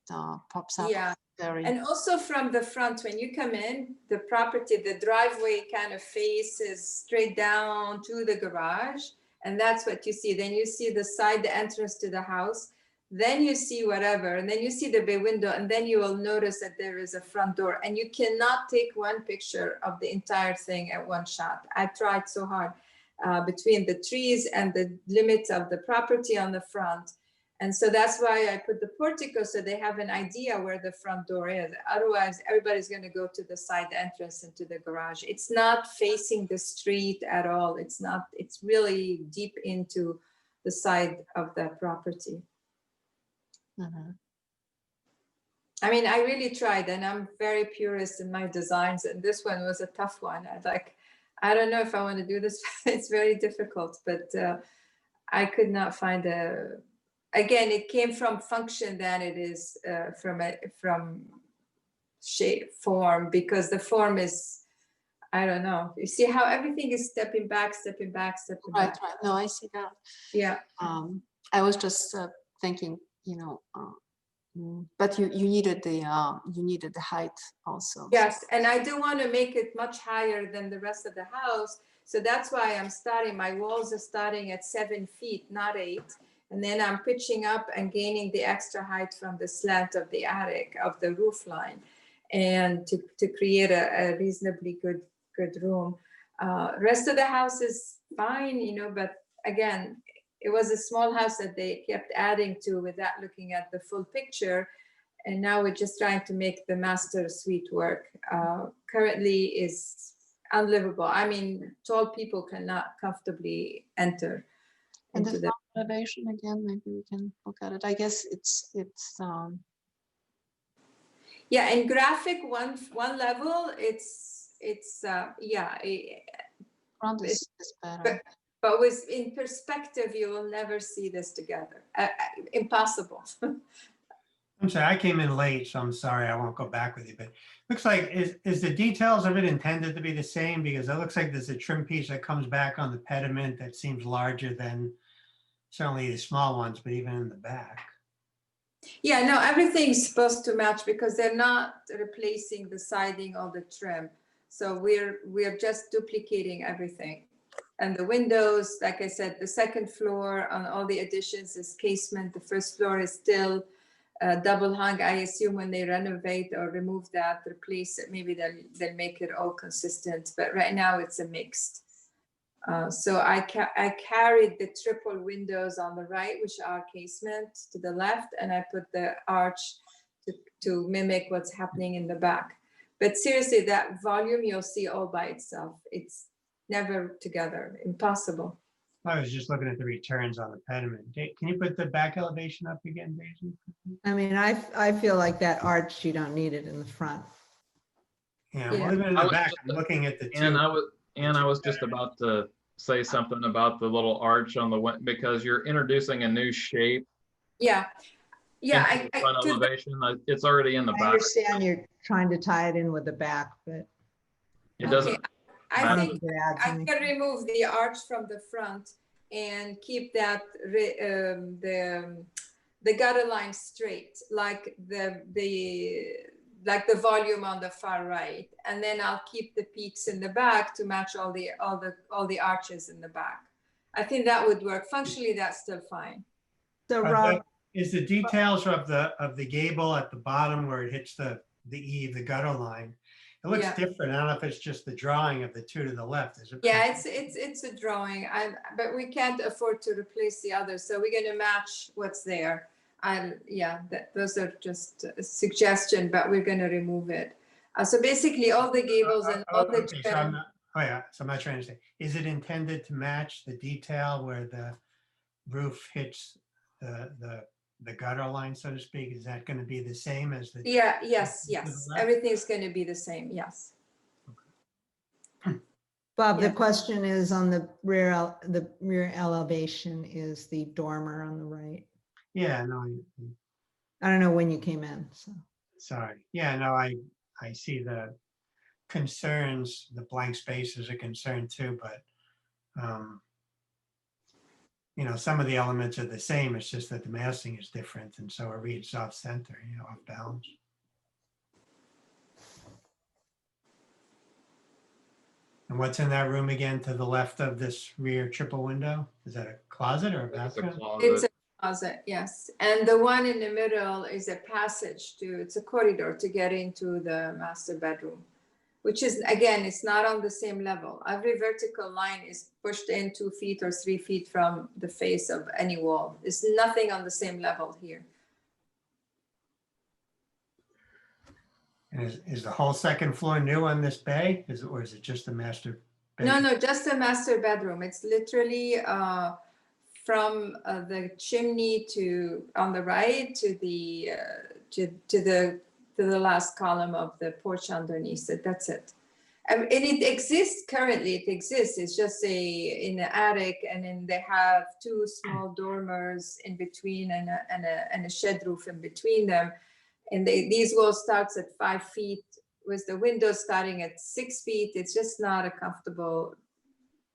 Speaker 6: pops up
Speaker 9: yeah,
Speaker 6: very.
Speaker 9: and also from the front, when you come in, the property, the driveway kind of faces straight down to the garage. And that's what you see. Then you see the side, the entrance to the house. Then you see whatever, and then you see the bay window, and then you will notice that there is a front door. And you cannot take one picture of the entire thing at one shot. I tried so hard between the trees and the limits of the property on the front. And so that's why I put the portico, so they have an idea where the front door is. Otherwise, everybody's going to go to the side entrance into the garage. It's not facing the street at all. It's not, it's really deep into the side of the property.
Speaker 6: Mhm.
Speaker 9: I mean, I really tried, and I'm very purist in my designs, and this one was a tough one. I don't know if I want to do this. It's very difficult, but I could not find again, it came from function than it is from shape form, because the form is, I don't know. You see how everything is stepping back, stepping back, stepping
Speaker 6: Right,
Speaker 9: back.
Speaker 6: right. No, I see that.
Speaker 9: Yeah.
Speaker 6: I was just thinking, but you needed the height also.
Speaker 9: Yes, and I do want to make it much higher than the rest of the house. So that's why I'm starting, my walls are starting at 7 feet, not 8. And then I'm pitching up and gaining the extra height from the slant of the attic, of the roof line, and to create a reasonably good room. Rest of the house is fine, but again, it was a small house that they kept adding to without looking at the full picture. And now we're just trying to make the master suite work. Currently is unlivable. I mean, tall people cannot comfortably enter
Speaker 6: And
Speaker 9: into
Speaker 6: the
Speaker 9: the.
Speaker 6: front elevation again, maybe we can look at it. I guess it's
Speaker 9: Yeah, in graphic one level, it's yeah.
Speaker 6: front is better.
Speaker 9: But with in perspective, you will never see this together. Impossible.
Speaker 10: I'm sorry, I came in late, so I'm sorry, I won't go back with you, but looks like, is the details of it intended to be the same? Because it looks like there's a trim piece that comes back on the pediment that seems larger than certainly the small ones, but even in the back.
Speaker 9: Yeah, no, everything's supposed to match because they're not replacing the siding or the trim. So we're just duplicating everything. And the windows, like I said, the second floor on all the additions is casement. The first floor is still double hung. I assume when they renovate or remove that, replace it, maybe they'll make it all consistent. But right now it's a mixed. So I carried the triple windows on the right, which are casement, to the left, and I put the arch to mimic what's happening in the back. But seriously, that volume you'll see all by itself. It's never together, impossible.
Speaker 10: I was just looking at the returns on the pediment. Can you put the back elevation up again, Daisy?
Speaker 4: I mean, I feel like that arch, you don't need it in the front.
Speaker 10: Yeah,
Speaker 6: Yeah.
Speaker 10: well, even in
Speaker 5: I
Speaker 10: the
Speaker 5: was
Speaker 10: back,
Speaker 5: just-
Speaker 10: I'm looking at the
Speaker 5: And
Speaker 10: two.
Speaker 5: I was just about to say something about the little arch on the because you're introducing a new shape
Speaker 9: Yeah, yeah,
Speaker 5: into the front
Speaker 9: to the-
Speaker 5: elevation. It's already in the
Speaker 4: I
Speaker 5: back.
Speaker 4: understand you're trying to tie it in with the back, but
Speaker 5: It
Speaker 9: okay,
Speaker 5: doesn't.
Speaker 9: I
Speaker 5: matter.
Speaker 9: think
Speaker 4: it adds
Speaker 9: I
Speaker 4: anything.
Speaker 9: can remove the arch from the front and keep that the gutter line straight, like the volume on the far right, and then I'll keep the peaks in the back to match all the arches in the back. I think that would work. Functionally, that's still fine.
Speaker 4: So
Speaker 10: But
Speaker 4: Rob,
Speaker 10: is the details of the gable at the bottom where it hits the eave, the gutter line? It looks
Speaker 9: Yeah.
Speaker 10: different. I don't know if it's just the drawing of the two to the left. Is it?
Speaker 9: Yeah, it's a drawing, but we can't afford to replace the others, so we're gonna match what's there. Yeah, those are just a suggestion, but we're gonna remove it. So basically, all the gables and all the
Speaker 10: Okay, so oh yeah, so I'm not trying to say, is it intended to match the detail where the roof hits the gutter line, so to speak? Is that going to be the same as the?
Speaker 9: yeah, yes,
Speaker 10: to the
Speaker 9: yes,
Speaker 10: left?
Speaker 9: everything's gonna be the same. Yes.
Speaker 4: Bob, the
Speaker 9: Yeah.
Speaker 4: question is on the rear elevation is the dormer on the right.
Speaker 10: Yeah, no,
Speaker 4: I don't know when you came in, so.
Speaker 10: sorry. Yeah, no, I see the concerns, the blank space is a concern too, but you know, some of the elements are the same. It's just that the massing is different, and so it reads off center, you know, off balance. And what's in that room again to the left of this rear triple window? Is that a closet or a
Speaker 5: It's a
Speaker 10: bathroom?
Speaker 9: It's
Speaker 5: closet.
Speaker 9: a closet, yes. And the one in the middle is a passage it's a corridor to get into the master bedroom, which is, again, it's not on the same level. Every vertical line is pushed in 2 feet or 3 feet from the face of any wall. There's nothing on the same level here.
Speaker 10: And is the whole second floor new on this bay? Or is it just a master? bedroom?
Speaker 9: No, just a master bedroom. It's literally from the chimney on the right to the last column of the porch underneath it. That's it. And it exists currently. It exists. It's just in the attic, and then they have 2 small dormers in between and a shed roof in between them. And these walls starts at 5 feet with the windows starting at 6 feet. It's just not a comfortable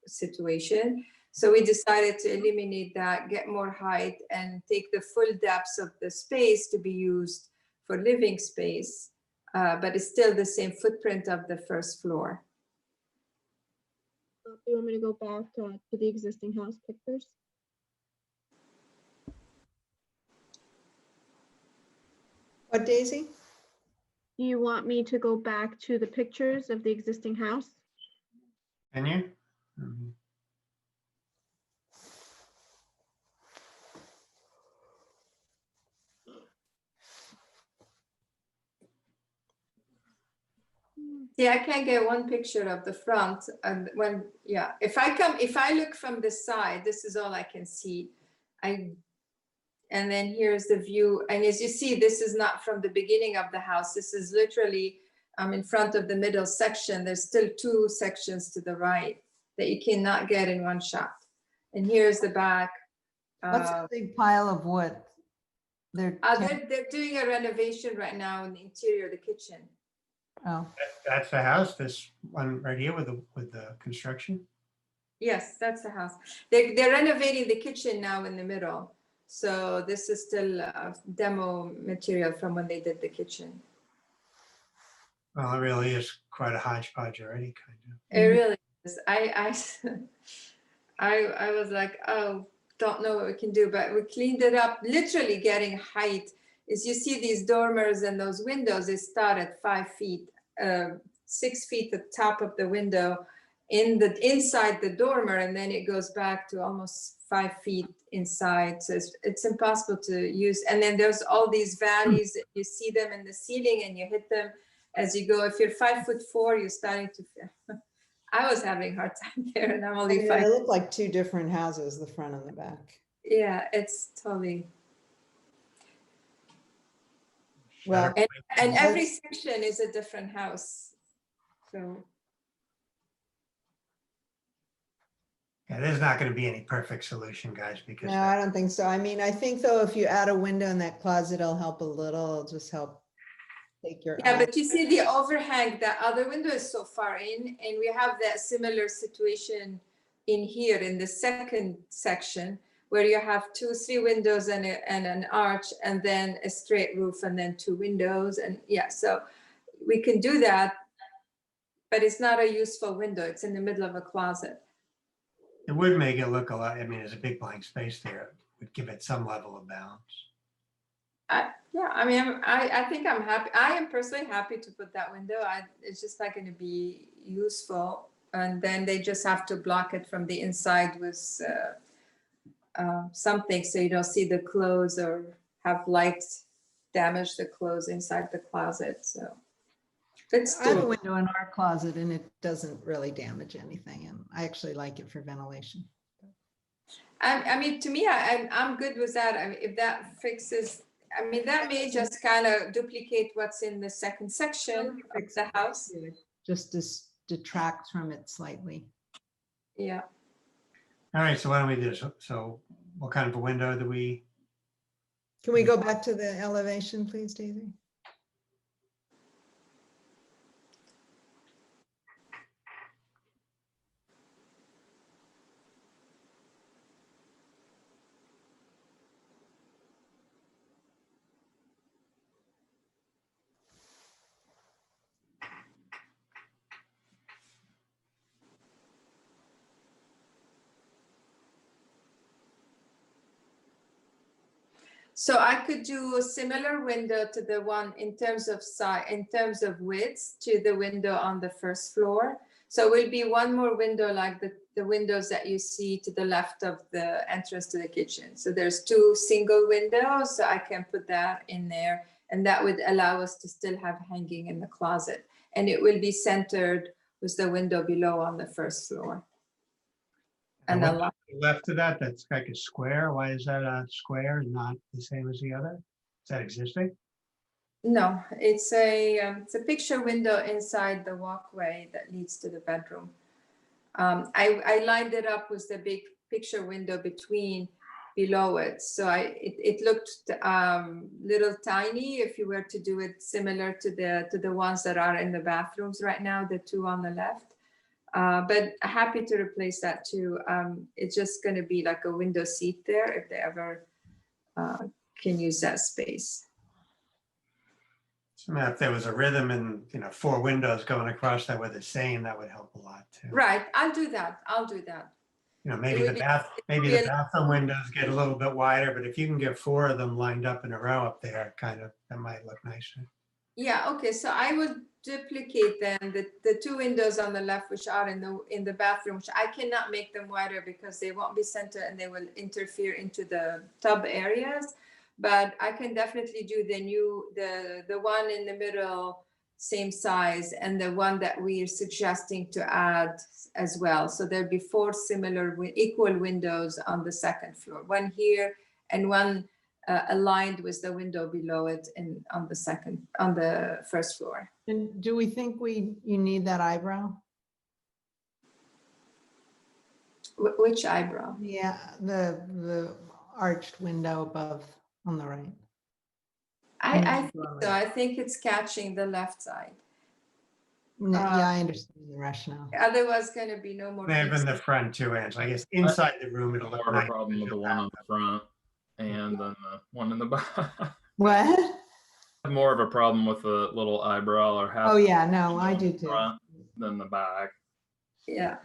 Speaker 9: situation. So we decided to eliminate that, get more height, and take the full depths of the space to be used for living space, but it's still the same footprint of the first floor.
Speaker 1: Do you want me to go back to the existing house pictures?
Speaker 4: What, Daisy?
Speaker 1: Do you want me to go back to the pictures of the existing house?
Speaker 10: Can you? Mhm.
Speaker 9: Yeah, I can get one picture of the front, and if I look from the side, this is all I can see. And then here's the view, and as you see, this is not from the beginning of the house. This is literally in front of the middle section. There's still 2 sections to the right that you cannot get in one shot. And here's the back.
Speaker 4: What's a big pile of wood? They're
Speaker 9: They're doing a renovation right now in the interior of the kitchen.
Speaker 4: oh,
Speaker 10: That's the house, this one right here with the construction?
Speaker 9: Yes, that's the house. They're renovating the kitchen now in the middle. So this is still demo material from when they did the kitchen.
Speaker 10: Well, it really is quite a hodgepodge already, kind of.
Speaker 9: It really is. I was like, oh, don't know what we can do, but we cleaned it up, literally getting height. As you see these dormers and those windows, they start at 5 feet, 6 feet at the top of the window inside the dormer, and then it goes back to almost 5 feet inside. So it's impossible to use. And then there's all these valleys, you see them in the ceiling and you hit them as you go. If you're 5'4", you're starting to feel. I was having a hard time there, and I'm only
Speaker 4: they
Speaker 9: 5.
Speaker 4: look like 2 different houses, the front and the back.
Speaker 9: Yeah, it's totally.
Speaker 4: Well,
Speaker 9: And every section is a different house.
Speaker 6: So,
Speaker 10: Yeah, there's not going to be any perfect solution, guys, because
Speaker 4: No, I don't think so. I mean, I think though, if you add a window in that closet, it'll help a little. It'll just help take your
Speaker 9: Yeah,
Speaker 4: eye.
Speaker 9: but you see the overhang, the other window is so far in, and we have that similar situation in here in the second section, where you have 3 windows and an arch, and then a straight roof, and then 2 windows, and yeah, so we can do that, but it's not a useful window. It's in the middle of a closet.
Speaker 10: it would make it look a lot, I mean, there's a big blank space there. It would give it some level of balance.
Speaker 9: Yeah, I mean, I think I'm happy. I am personally happy to put that window. It's just not going to be useful. And then they just have to block it from the inside with something so you don't see the clothes or have light damage the clothes inside the closet. So it's
Speaker 4: I have a
Speaker 9: doable.
Speaker 4: window in our closet and it doesn't really damage anything. And I actually like it for ventilation.
Speaker 9: I mean, to me, I'm good with that. I mean, if that fixes, I mean, that may just kind of duplicate what's in the second section of the house.
Speaker 4: Just detracts from it slightly.
Speaker 9: Yeah.
Speaker 10: All right, so why don't we do this? So what kind of a window do we?
Speaker 4: Can we go back to the elevation, please, Daisy?
Speaker 9: So I could do a similar window to the one in terms of size, in terms of width to the window on the first floor. So it will be one more window like the windows that you see to the left of the entrance to the kitchen. So there's 2 single windows, so I can put that in there, and that would allow us to still have hanging in the closet. And it will be centered with the window below on the first floor. And
Speaker 10: what
Speaker 9: a lot.
Speaker 10: left of that, that's like a square. Why is that a square and not the same as the other? Is that existing?
Speaker 9: No, it's a picture window inside the walkway that leads to the bedroom. I lined it up with the big picture window below it. So it looked little tiny if you were to do it similar to the ones that are in the bathrooms right now, the 2 on the left. But happy to replace that too. It's just going to be like a window seat there if they ever can use that space.
Speaker 10: So if there was a rhythm and 4 windows going across that were the same, that would help a lot too.
Speaker 9: Right, I'll do that.
Speaker 10: Maybe the bathroom windows get a little bit wider, but if you can get 4 of them lined up in a row up there, that might look nicer.
Speaker 9: Yeah, okay, so I will duplicate then the 2 windows on the left, which are in the bathroom, which I cannot make them wider because they won't be centered and they will interfere into the tub areas. But I can definitely do the one in the middle, same size, and the one that we are suggesting to add as well. So there'll be 4 similar equal windows on the second floor, one here and one aligned with the window below it and on the first floor.
Speaker 4: And do we think you need that eyebrow?
Speaker 9: Which eyebrow?
Speaker 4: Yeah, the arched window above on the right.
Speaker 9: I think so. I think it's catching the left side.
Speaker 4: No, yeah, I understand the rationale.
Speaker 9: Otherwise, going to be no more.
Speaker 10: Maybe in the front too, Angela. I guess inside the room it'll look
Speaker 5: More of a
Speaker 10: nice.
Speaker 5: problem with the one on the front and then the one in the back.
Speaker 4: What?
Speaker 5: More of a problem with the little eyebrow or half.
Speaker 4: Oh yeah, no, I do too.
Speaker 5: Front than the back.
Speaker 9: Yeah.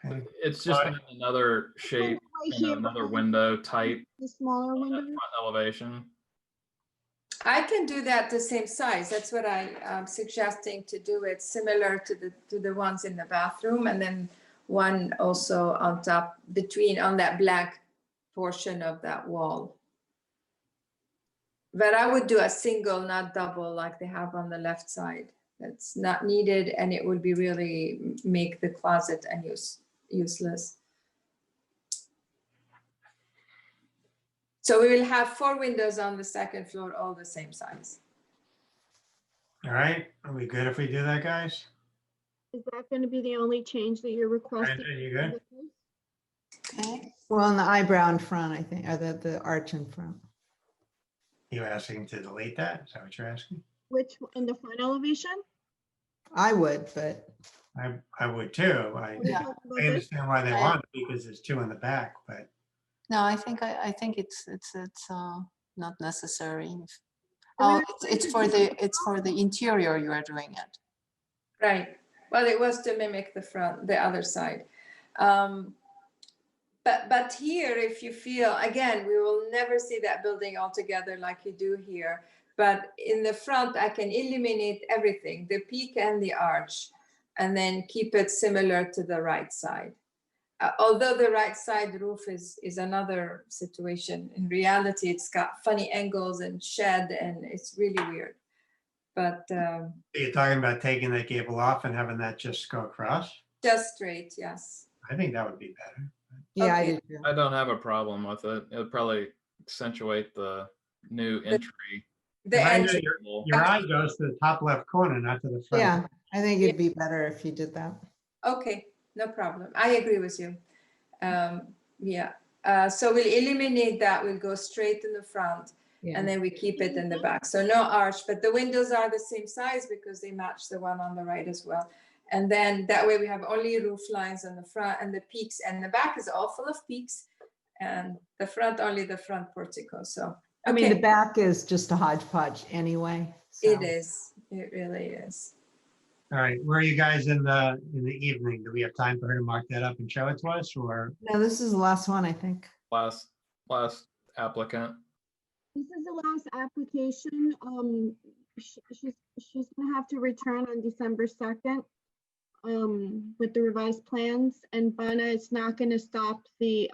Speaker 10: Okay.
Speaker 5: It's just another shape, another window type,
Speaker 1: The smaller
Speaker 5: on that
Speaker 1: window.
Speaker 5: front elevation.
Speaker 9: I can do that the same size. That's what I'm suggesting to do it similar to the ones in the bathroom, and then one also on top on that black portion of that wall. But I would do a single, not double, like they have on the left side. That's not needed, and it would be really make the closet useless. So we will have 4 windows on the second floor, all the same size.
Speaker 10: All right, are we good if we do that, guys?
Speaker 1: Is that going to be the only change that you're requesting?
Speaker 10: Brenda, you good?
Speaker 6: Okay.
Speaker 4: Well, on the eyebrow in front, I think, or the arch in front.
Speaker 10: You asking to delete that? Is that what you're asking?
Speaker 1: Which, in the front elevation?
Speaker 4: I would, but
Speaker 10: I would too.
Speaker 1: Are we
Speaker 6: Yeah.
Speaker 1: talking about
Speaker 10: I
Speaker 1: this?
Speaker 10: understand why they
Speaker 6: I-
Speaker 10: want it because there's two in the back, but
Speaker 6: No, I think it's not necessary.
Speaker 1: I
Speaker 6: Oh,
Speaker 1: mean,
Speaker 6: it's for the interior you are doing it.
Speaker 9: Right. Well, it was to mimic the other side. But here, if you feel, again, we will never see that building altogether like you do here. But in the front, I can eliminate everything, the peak and the arch, and then keep it similar to the right side. Although the right side roof is another situation. In reality, it's got funny angles and shed, and it's really weird. But
Speaker 10: you're talking about taking that gable off and having that just go across?
Speaker 9: just straight, yes.
Speaker 10: I think that would be better.
Speaker 4: yeah, I
Speaker 9: Okay.
Speaker 4: do. too.
Speaker 5: I don't have a problem with it. It'll probably accentuate the new entry.
Speaker 9: The
Speaker 10: Miranda,
Speaker 9: entry,
Speaker 10: Your eye goes to the top left corner, not to the front.
Speaker 4: Yeah, I think it'd be better if you did that.
Speaker 9: okay, no problem. I agree with you. Yeah. So we'll eliminate that. We'll go straight in the front.
Speaker 4: Yeah.
Speaker 9: And then we keep it in the back. So no arch, but the windows are the same size because they match the one on the right as well. And then that way we have only roof lines on the front and the peaks, and the back is all full of peaks, and the front, only the front portico. So,
Speaker 4: I mean, the
Speaker 9: okay,
Speaker 4: back is just a hodgepodge anyway.
Speaker 9: it
Speaker 4: so.
Speaker 9: is. It really is.
Speaker 10: All right, where are you guys in the evening? Do we have time for her to mark that up and show it to us, or?
Speaker 4: No, this is the last one, I think.
Speaker 5: Last applicant.
Speaker 1: This is the last application. She's gonna have to return on December 2nd with the revised plans, and Bana, it's not gonna stop the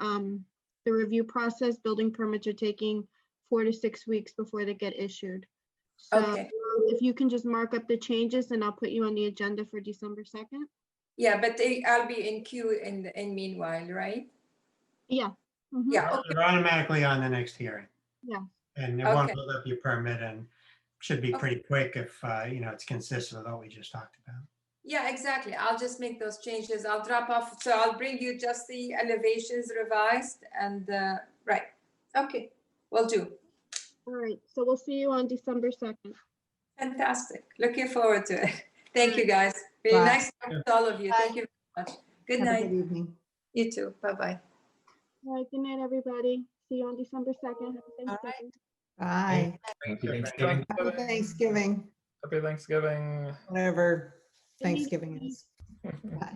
Speaker 1: review process. Building permits are taking 4 to 6 weeks before they get issued. So
Speaker 9: Okay.
Speaker 1: if you can just mark up the changes, then I'll put you on the agenda for December 2nd.
Speaker 9: Yeah, but I'll be in queue in meanwhile, right?
Speaker 1: Yeah. Mhm.
Speaker 9: Yeah, okay.
Speaker 10: They're automatically on the next hearing.
Speaker 1: Yeah.
Speaker 10: And it won't
Speaker 9: Okay.
Speaker 10: build up your permit and should be pretty quick if, it's consistent with what we just talked about.
Speaker 9: Yeah, exactly. I'll just make those changes. I'll drop off. So I'll bring you just the elevations revised and, right. Okay, will do.
Speaker 1: All right, so we'll see you on December 2nd.
Speaker 9: Fantastic. Looking forward to it. Thank you, guys. Really
Speaker 4: Bye.
Speaker 9: nice talking to all of you. Thank you very much. Good
Speaker 4: Have a
Speaker 9: night.
Speaker 4: good evening.
Speaker 9: You too. Bye-bye.
Speaker 1: All right, good night, everybody. See you on December 2nd. Happy
Speaker 6: All right.
Speaker 1: Thanksgiving.
Speaker 4: Bye.
Speaker 7: Happy Thanksgiving.
Speaker 4: Happy Thanksgiving,
Speaker 5: Happy Thanksgiving.
Speaker 4: whatever
Speaker 1: Good evening.
Speaker 4: Thanksgiving is. Bye.